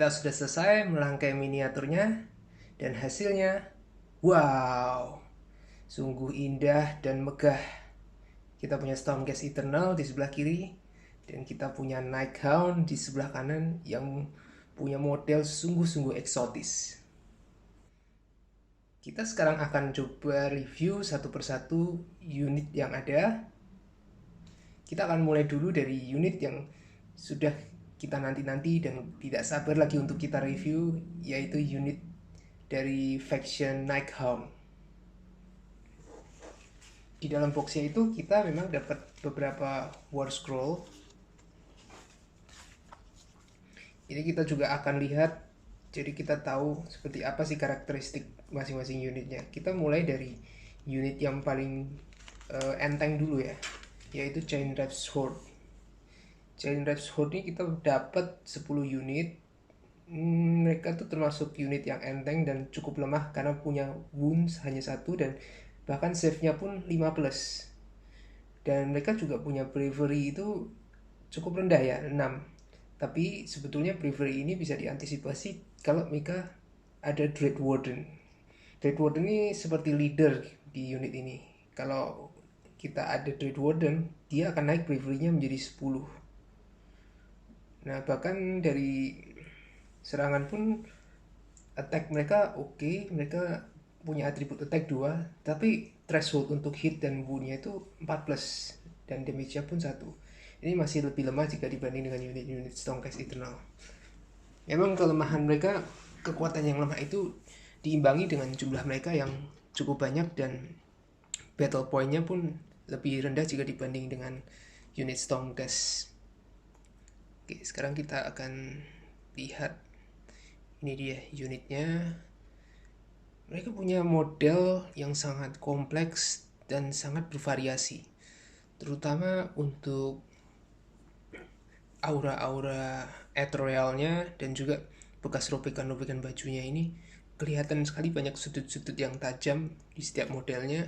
Kita sudah selesai merangkai miniaturnya dan hasilnya, wow, sungguh indah dan megah. Kita punya Stormcast Eternal di sebelah kiri dan kita punya Nighthound di sebelah kanan yang punya model sungguh-sungguh eksotis. Kita sekarang akan coba review satu persatu unit yang ada. Kita akan mulai dulu dari unit yang sudah kita nanti-nanti dan tidak sabar lagi untuk kita review, yaitu unit dari faction Nighthound. Di dalam boxnya itu kita memang dapat beberapa war scroll. Jadi kita juga akan lihat, jadi kita tahu seperti apa sih karakteristik masing-masing unitnya. Kita mulai dari unit yang paling enteng dulu ya, yaitu Chainwrath Sword. Chainwrath Sword ini kita dapat 10 unit. Mereka tuh termasuk unit yang enteng dan cukup lemah karena punya wounds hanya 1 dan bahkan save-nya pun 5+. Dan mereka juga punya bravery itu cukup rendah ya, 6. Tapi sebetulnya bravery ini bisa diantisipasi kalau mereka ada Dread Warden. Dread Warden ini seperti leader di unit ini. Kalau kita ada Dread Warden, dia akan naik bravery-nya menjadi 10. Nah, bahkan dari serangan pun attack mereka oke, mereka punya atribut attack 2, tapi threshold untuk hit dan wound-nya itu 4+, dan damage-nya pun 1. Ini masih lebih lemah jika dibanding dengan unit-unit Stormcast Eternal. Memang kelemahan mereka, kekuatan yang lemah itu diimbangi dengan jumlah mereka yang cukup banyak dan battle point-nya pun lebih rendah jika dibanding dengan unit Stormcast. Oke, sekarang kita akan lihat, ini dia unitnya. Mereka punya model yang sangat kompleks dan sangat bervariasi, terutama untuk aura-aura etherealnya dan juga bekas robekan-robekan bajunya ini. Kelihatan sekali banyak sudut-sudut yang tajam di setiap modelnya,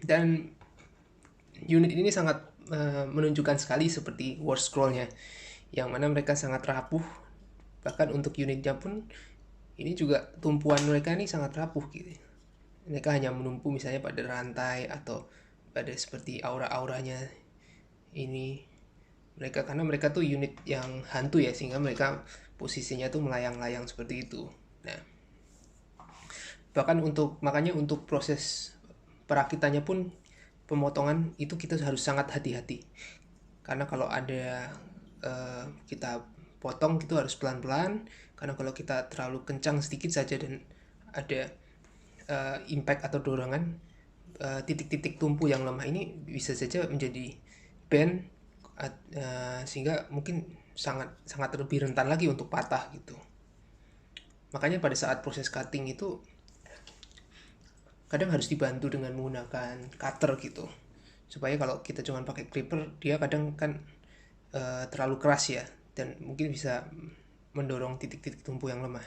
dan unit ini sangat menunjukkan sekali seperti war scroll-nya, yang mana mereka sangat rapuh. Bahkan untuk unitnya pun ini juga tumpuan mereka ini sangat rapuh gitu. Mereka hanya menumpu misalnya pada rantai atau pada seperti aura-auranya ini. Mereka, karena mereka tuh unit yang hantu ya, sehingga mereka posisinya tuh melayang-layang seperti itu. Nah, bahkan makanya untuk proses perakitannya pun, pemotongan itu kita harus sangat hati-hati. Karena kalau ada kita potong itu harus pelan-pelan, karena kalau kita terlalu kencang sedikit saja dan ada impact atau dorongan, titik-titik tumpu yang lemah ini bisa saja menjadi bend, sehingga mungkin sangat lebih rentan lagi untuk patah gitu. Makanya pada saat proses cutting itu kadang harus dibantu dengan menggunakan cutter gitu, supaya kalau kita cuma pakai clipper, dia kadang kan terlalu keras ya, dan mungkin bisa mendorong titik-titik tumpu yang lemah.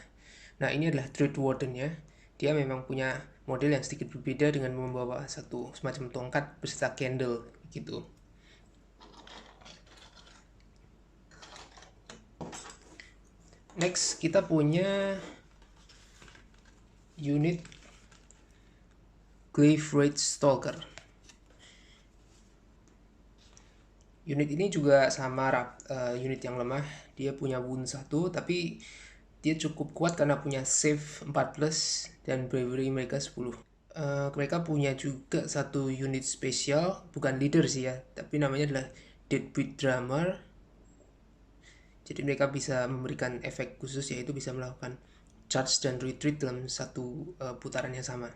Nah, ini adalah Dread Warden-nya. Dia memang punya model yang sedikit berbeda dengan membawa satu semacam tongkat beserta candle gitu. Next, kita punya unit Gravewraith Stalker. Unit ini juga sama unit yang lemah. Dia punya wound 1, tapi dia cukup kuat karena punya save 4+, dan bravery mereka 10. Mereka punya juga satu unit spesial, bukan leader sih ya, tapi namanya adalah Deadbeat Drummer. Jadi mereka bisa memberikan efek khusus, yaitu bisa melakukan charge dan retreat dalam satu putaran yang sama.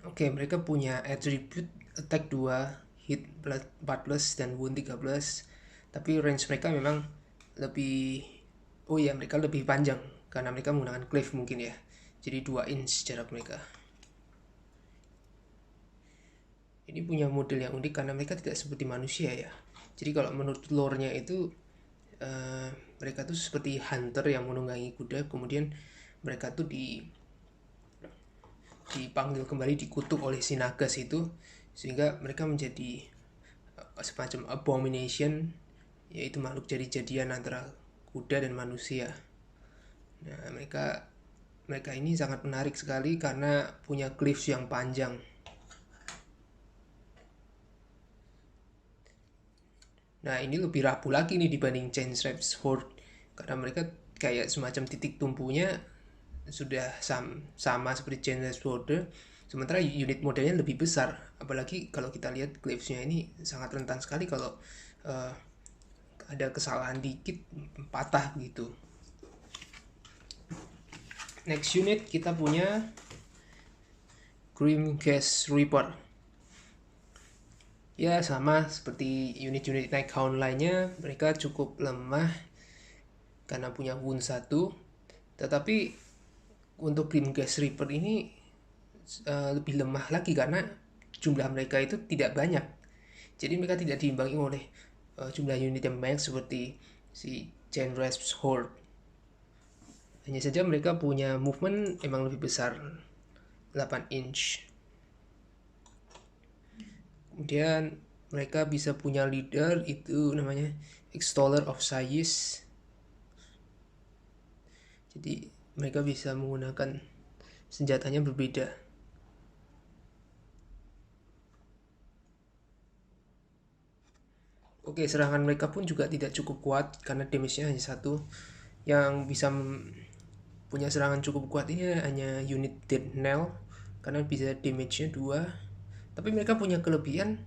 Oke, mereka punya attribute attack 2, hit 4+, dan wound 13. Tapi range mereka memang lebih, mereka lebih panjang karena mereka menggunakan cleave mungkin ya. Jadi 2 inch jarak mereka. Ini punya model yang unik karena mereka tidak seperti manusia ya. Jadi kalau menurut lore-nya itu mereka tuh seperti hunter yang menunggangi kuda, kemudian mereka tuh dipanggil kembali, dikutuk oleh si Nagas itu, sehingga mereka menjadi semacam abomination, yaitu makhluk jadi-jadian antara kuda dan manusia. Nah, mereka ini sangat menarik sekali karena punya cliffs yang panjang. Nah, ini lebih rapuh lagi nih dibanding Chainsaps Horde karena mereka kayak semacam titik tumpunya sudah sama seperti Chainsaps Horde, sementara unit modelnya lebih besar. Apalagi kalau kita lihat cliffsnya ini sangat rentan sekali kalau uh, ada kesalahan dikit patah gitu. Next unit kita punya Grimghast Reaper. Ya sama seperti unit-unit Nighthound lainnya, mereka cukup lemah karena punya wound 1. Tetapi untuk Grimghast Reaper ini lebih lemah lagi karena jumlah mereka itu tidak banyak. Jadi mereka tidak diimbangi oleh jumlah unit yang banyak seperti si Chainrasp Horde. Hanya saja mereka punya movement emang lebih besar, 8 inch. Kemudian mereka bisa punya leader itu namanya Extoller of Sayis. Jadi mereka bisa menggunakan senjatanya berbeda. Oke, serangan mereka pun juga tidak cukup kuat karena damage-nya hanya 1. Yang bisa punya serangan cukup kuat ini hanya unit Dead Knell karena bisa damage-nya 2. Tapi mereka punya kelebihan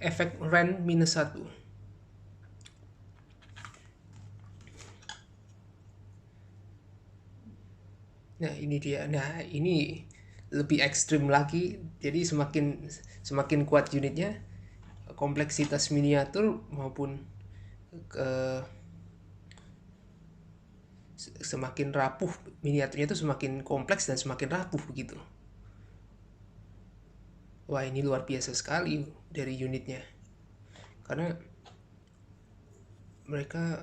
efek rend -1. Nah ini dia. Nah ini lebih ekstrim lagi. Jadi semakin kuat unitnya, kompleksitas miniatur maupun ke semakin rapuh miniaturnya itu semakin kompleks dan semakin rapuh begitu. Wah ini luar biasa sekali dari unitnya. Karena mereka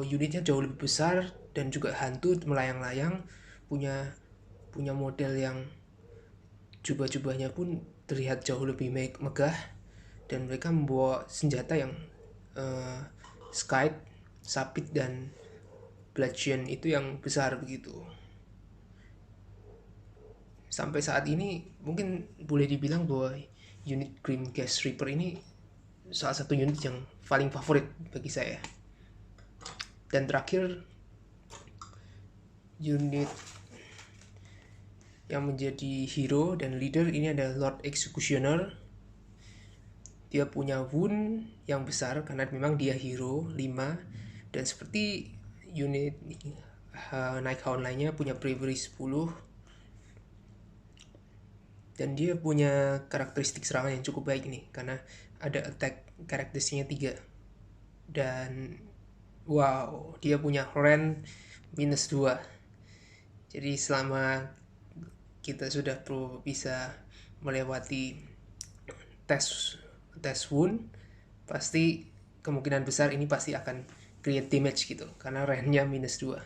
unitnya jauh lebih besar dan juga hantu melayang-layang, punya punya model yang jubah-jubahnya pun terlihat jauh lebih megah, dan mereka membawa senjata yang Scythe, Sapit, dan Bludgeon itu yang besar begitu. Sampai saat ini mungkin boleh dibilang bahwa unit Grimghast Reaper ini salah satu unit yang paling favorit bagi saya. Dan terakhir, unit yang menjadi hero dan leader ini ada Lord Executioner. Dia punya wound yang besar karena memang dia hero 5, dan seperti unit Nighthound lainnya punya bravery 10, dan dia punya karakteristik serangan yang cukup baik nih karena ada attack karakteristiknya 3. Dan wow, dia punya rend -2. Jadi selama kita sudah bisa melewati tes wound, pasti kemungkinan besar ini pasti akan create damage gitu karena rendnya -2.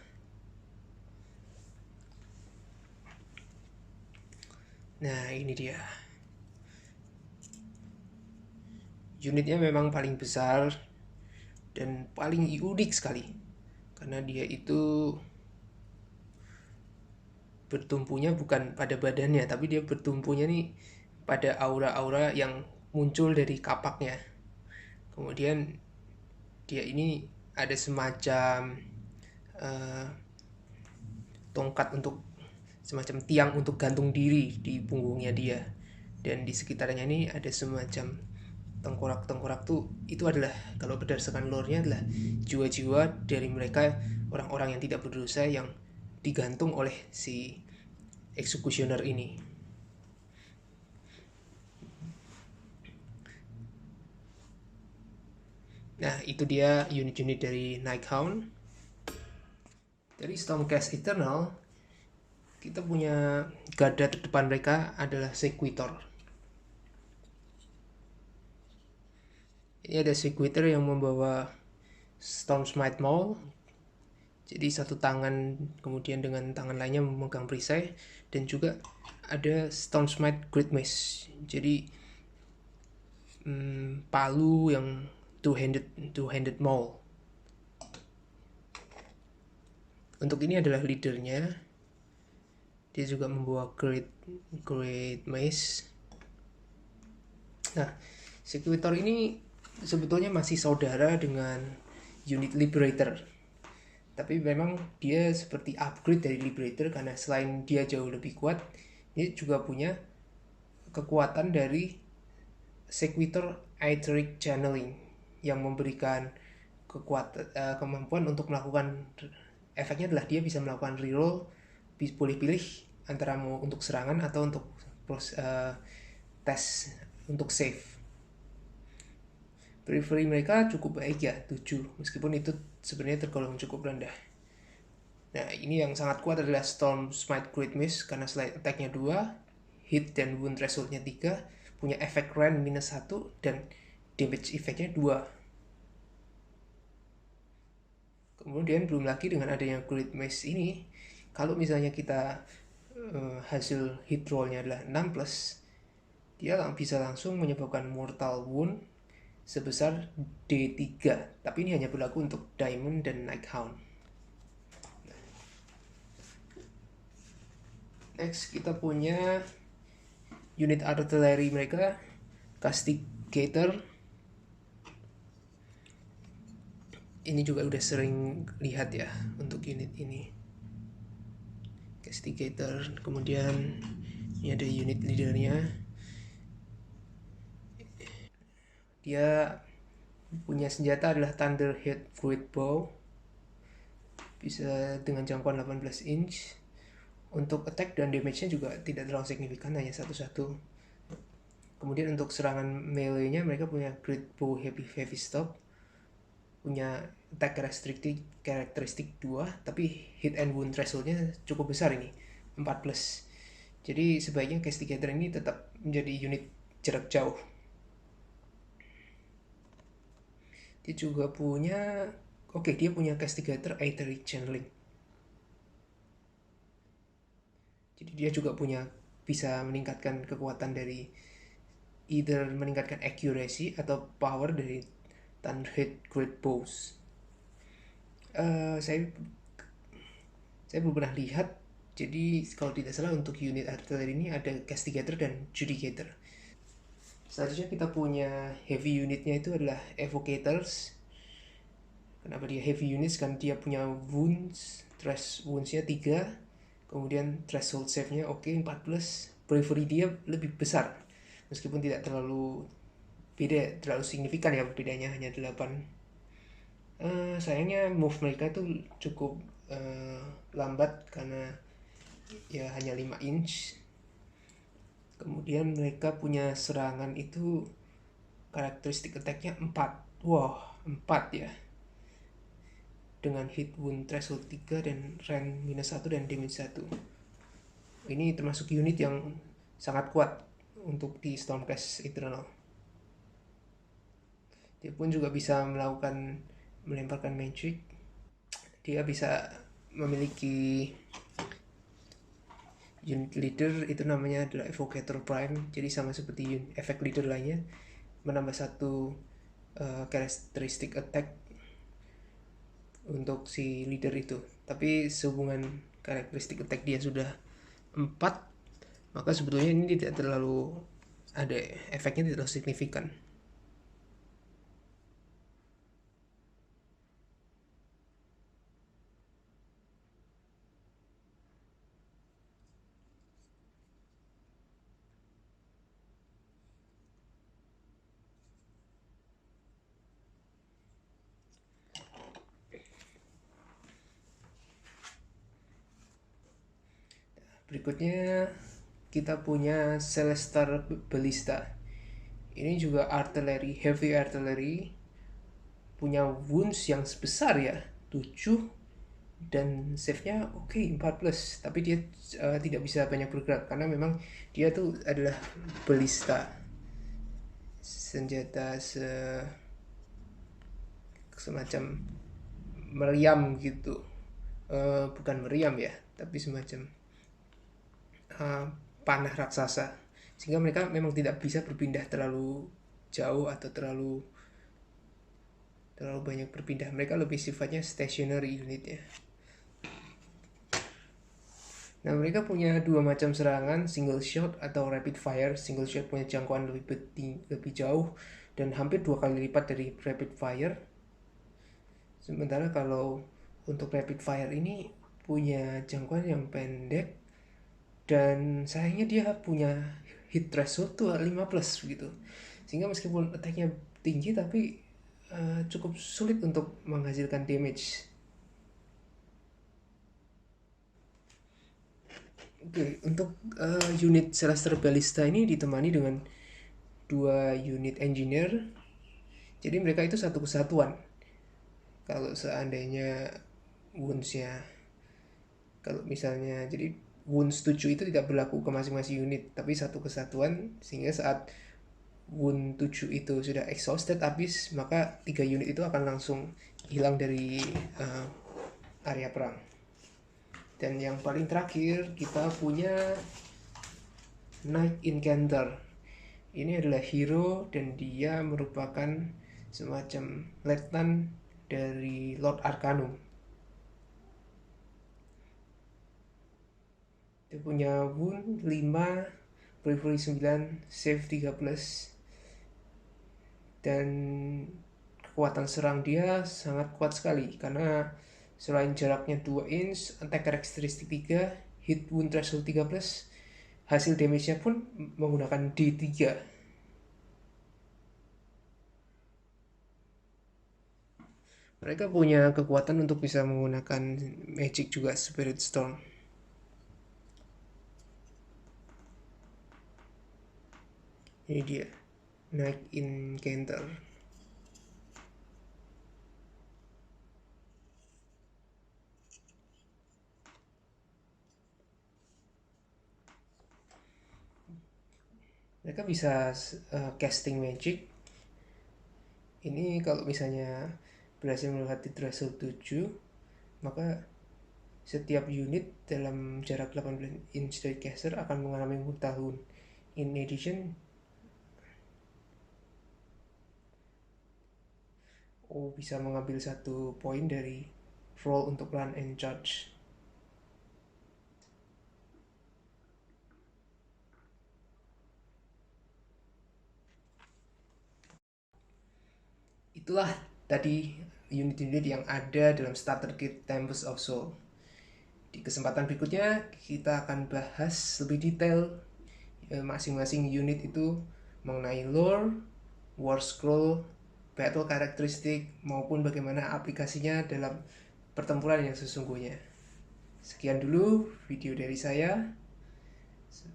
Nah ini dia, unitnya memang paling besar dan paling unik sekali karena dia itu bertumpunya bukan pada badannya, tapi dia bertumpunya nih pada aura-aura yang muncul dari kapaknya. Kemudian dia ini ada semacam uh, tongkat untuk semacam tiang untuk gantung diri di punggungnya dia, dan di sekitarnya ini ada semacam tengkorak-tengkorak tuh, itu adalah kalau berdasarkan lore-nya adalah jiwa-jiwa dari mereka, orang-orang yang tidak berdosa yang digantung oleh si executioner ini. Nah itu dia unit-unit dari Nighthound. Dari Stormcast Eternal kita punya garda terdepan mereka adalah Sequitor. Ini ada Sequitor yang membawa Stormsmite Maul. Jadi satu tangan kemudian dengan tangan lainnya memegang perisai, dan juga ada Stormsmite Great Mace. Jadi palu yang two-handed maul. Untuk ini adalah leadernya. Dia juga membawa Great Mace. Nah, Sequitor ini sebetulnya masih saudara dengan unit Liberator. Tapi memang dia seperti upgrade dari Liberator karena selain dia jauh lebih kuat, dia juga punya kekuatan dari Sequitor Aetheric Channeling yang memberikan kemampuan untuk melakukan, efeknya adalah dia bisa melakukan reroll, boleh pilih antara mau untuk serangan atau untuk tes untuk save. Bravery mereka cukup baik ya, 7, meskipun itu sebenarnya tergolong cukup rendah. Nah, ini yang sangat kuat adalah Storm Smite Great Mace karena slide attack-nya 2, hit dan wound threshold-nya 3, punya efek rend -1 dan damage effect-nya 2. Kemudian belum lagi dengan adanya Great Mace ini, kalau misalnya kita hasil hit roll-nya adalah 6+, dia bisa langsung menyebabkan mortal wound sebesar D3, tapi ini hanya berlaku untuk Diamond dan Nighthound. Next kita punya unit artillery mereka, Castigator. Ini juga udah sering lihat ya untuk unit ini, Castigator. Kemudian ini ada unit leadernya. Dia punya senjata adalah Thunderhead Void Bow, bisa dengan jangkauan 18 inch. Untuk attack dan damage-nya juga tidak terlalu signifikan, hanya 1-1. Kemudian untuk serangan melee-nya mereka punya Great Bow Heavy Stop, punya attack karakteristik 2, tapi hit and wound threshold-nya cukup besar ini, 4+. Jadi sebaiknya Castigator ini tetap menjadi unit jarak jauh. Dia juga punya, dia punya Castigator Aetheric Channeling. Jadi dia juga punya, bisa meningkatkan kekuatan dari either meningkatkan accuracy atau power dari Thunderhead Great Bows. Saya belum pernah lihat. Jadi kalau tidak salah untuk unit artillery ini ada Castigator dan Judicator. Selanjutnya kita punya heavy unitnya, itu adalah Evocators. Kenapa dia heavy units? Kan dia punya woundsnya 3, kemudian threshold save-nya 4+, bravery dia lebih besar meskipun tidak terlalu signifikan ya, bedanya hanya 8. Sayangnya move mereka itu cukup lambat karena ya hanya 5 inch. Kemudian mereka punya serangan itu karakteristik attack-nya 4. Wah, 4 ya. Dengan hit wound threshold 3 dan rend -1 dan damage 1. Ini termasuk unit yang sangat kuat untuk di Stormcast Eternal. Dia pun juga bisa melemparkan magic. Dia bisa memiliki unit leader, itu namanya adalah Evocator Prime. Jadi sama seperti efek leader lainnya, menambah 1 karakteristik attack untuk si leader itu. Tapi sehubungan karakteristik attack dia sudah 4, maka sebetulnya ini tidak terlalu ada efeknya, tidak terlalu signifikan. Berikutnya kita punya Celestar Ballista. Ini juga heavy artillery, punya wounds yang sebesar ya 7, dan save-nya 4+, tapi dia tidak bisa banyak bergerak karena memang dia tuh adalah ballista, senjata semacam meriam gitu. Bukan meriam ya, tapi semacam panah raksasa, sehingga mereka memang tidak bisa berpindah terlalu jauh atau terlalu banyak berpindah. Mereka lebih sifatnya stationary unit ya. Nah, mereka punya dua macam serangan, single shot atau rapid fire. Single shot punya jangkauan lebih jauh dan hampir 2 kali lipat dari rapid fire. Sementara kalau untuk rapid fire ini punya jangkauan yang pendek dan sayangnya dia punya hit threshold tuh 5 plus begitu. Sehingga meskipun attack-nya tinggi tapi cukup sulit untuk menghasilkan damage. Oke, untuk unit Celestial Ballista ini ditemani dengan 2 unit engineer. Jadi mereka itu satu kesatuan. Kalau seandainya wounds-nya, kalau misalnya, jadi wounds 7 itu tidak berlaku ke masing-masing unit, tapi satu kesatuan, sehingga saat wound 7 itu sudah exhausted habis, maka 3 unit itu akan langsung hilang dari area perang. Dan yang paling terakhir kita punya Knight Incanter. Ini adalah hero dan dia merupakan semacam letnan dari Lord Arcanum. Dia punya wound 5, bravery 9, save 13. Dan kekuatan serang dia sangat kuat sekali karena selain jaraknya 2 inch, attack karakteristik 3, hit wound threshold 13, hasil damage-nya pun menggunakan D3. Mereka punya kekuatan untuk bisa menggunakan magic juga, Spirit Storm. Ini dia, Knight Incanter. Mereka bisa casting magic. Ini kalau misalnya berhasil melewati threshold 7, maka setiap unit dalam jarak 18 inch dari caster akan mengalami muntah wound. In addition, bisa mengambil 1 poin dari roll untuk run and charge. Itulah tadi unit-unit yang ada dalam starter kit Tempest of Soul. Di kesempatan berikutnya kita akan bahas lebih detail masing-masing unit itu mengenai lore, war scroll, battle karakteristik maupun bagaimana aplikasinya dalam pertempuran yang sesungguhnya. Sekian dulu video dari saya.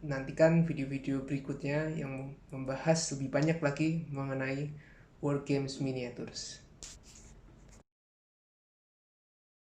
Nantikan video-video berikutnya yang membahas lebih banyak lagi mengenai War Games Miniatures.